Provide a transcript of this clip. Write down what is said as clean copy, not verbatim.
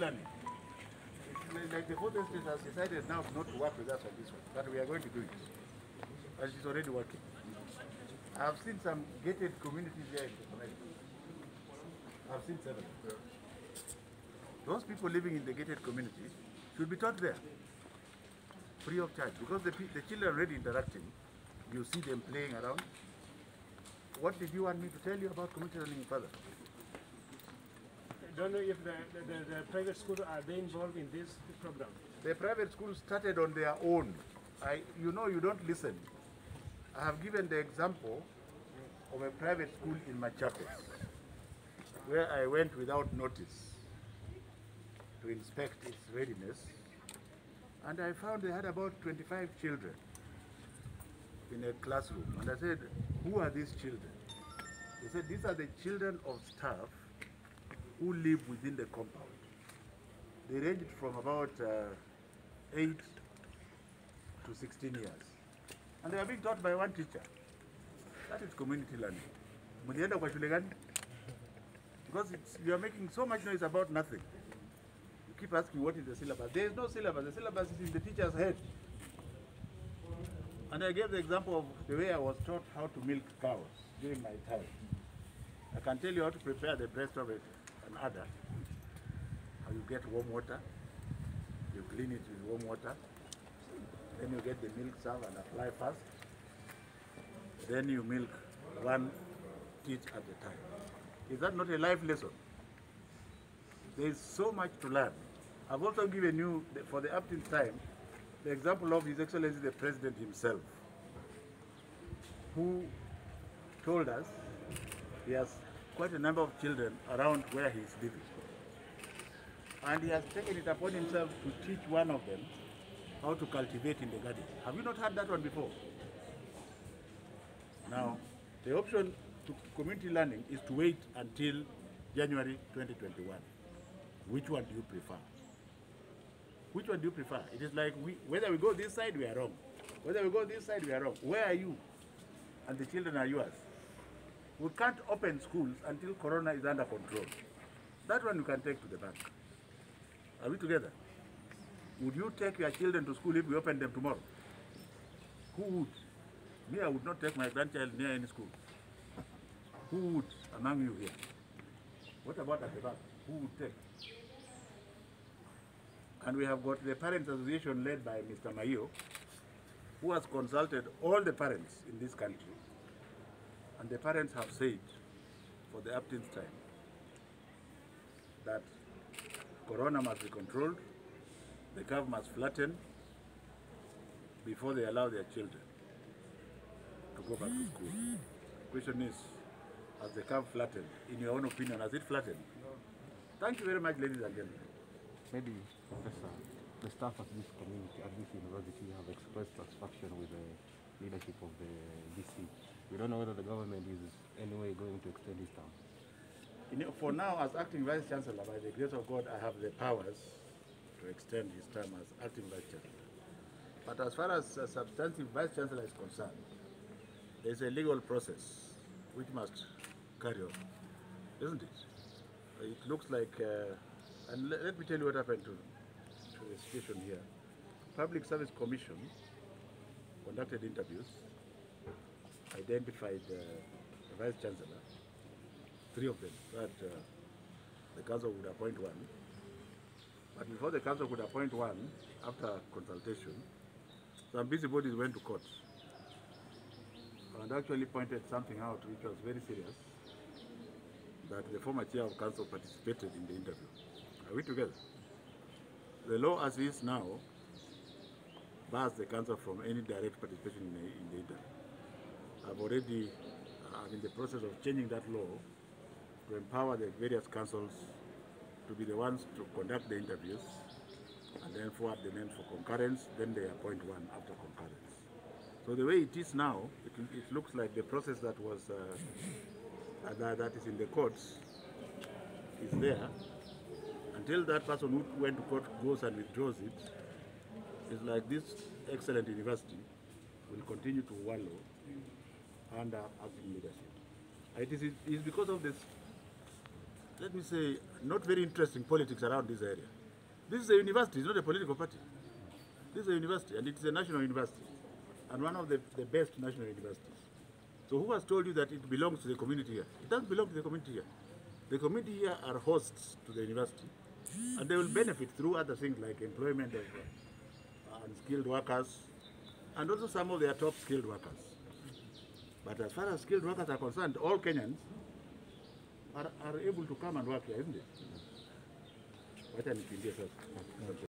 learning. Like the fourth estate has decided now not to work with us on this one, but we are going to do it. And it's already working. I have seen some gated communities here in the community. I have seen several. Those people living in the gated communities should be taught there, free of charge, because the children are already interacting. You see them playing around. What did you want me to tell you about community learning further? I don't know if the private schools are they involved in this program. The private schools started on their own. You know, you don't listen. I have given the example of a private school in Machakos, where I went without notice to inspect its readiness, and I found they had about 25 children in a classroom. And I said, who are these children? They said, these are the children of staff who live within the compound. They ranged from about 8 to 16 years. And they are being taught by one teacher. That is community learning. Because you are making so much noise about nothing. You keep asking what is the syllabus. There is no syllabus. The syllabus is in the teacher's head. And I gave the example of the way I was taught how to milk cows during my time. I can tell you how to prepare the breast of an udder. How you get warm water, you clean it with warm water, then you get the milk serve and apply first. Then you milk one teat at a time. Is that not a life lesson? There is so much to learn. I've also given you, for the uptime time, the example of His Excellency the President himself, who told us he has quite a number of children around where he is living. And he has taken it upon himself to teach one of them how to cultivate in the garden. Have you not heard that one before? Now, the option to community learning is to wait until January 2021. Which one do you prefer? Which one do you prefer? It is like whether we go this side, we are wrong. Whether we go this side, we are wrong. Where are you? And the children are yours. We can't open schools until Corona is under control. That one you can take to the bank. Are we together? Would you take your children to school if we open them tomorrow? Who would? Me, I would not take my grandchild near any school. Who would among you here? What about at the back? Who would take? And we have got the Parents Association led by Mr. Mayo, who has consulted all the parents in this country. And the parents have said, for the uptime time, that Corona must be controlled, the curve must flatten before they allow their children to go back to school. The question is, has the curve flattened? In your own opinion, has it flattened? Thank you very much, ladies and gentlemen. Maybe, Professor, the staff at this community, at this university, have expressed satisfaction with the leadership of the DC. We don't know whether the government is anyway going to extend this term. For now, as acting Vice Chancellor, by the grace of God, I have the powers to extend his term as acting Vice Chancellor. But as far as substantive Vice Chancellor is concerned, there is a legal process which must carry on, isn't it? It looks like, and let me tell you what happened to the situation here. Public Service Commission conducted interviews, identified the Vice Chancellor, 3 of them, that the Council would appoint one. But before the Council could appoint one, after consultation, some busybodies went to court and actually pointed something out which was very serious, that the former chair of Council participated in the interview. Are we together? The law as is now bars the Council from any direct participation in the interview. I'm in the process of changing that law to empower the various councils to be the ones to conduct the interviews and then forward the names for concurrence, then they appoint one after concurrence. So the way it is now, it looks like the process that was that is in the courts is there. Until that person who went to court goes and withdraws it, it's like this excellent university will continue to wallow under acting leadership. It is because of this let me say, not very interesting politics around this area. This is a university, it's not a political party. This is a university, and it's a national university, and one of the best national universities. So who has told you that it belongs to the community here? It doesn't belong to the community here. The community here are hosts to the university, and they will benefit through other things like employment of unskilled workers, and also some of their top skilled workers. But as far as skilled workers are concerned, all Kenyans are able to come and work here, isn't it? Wacha nikimbie sasa.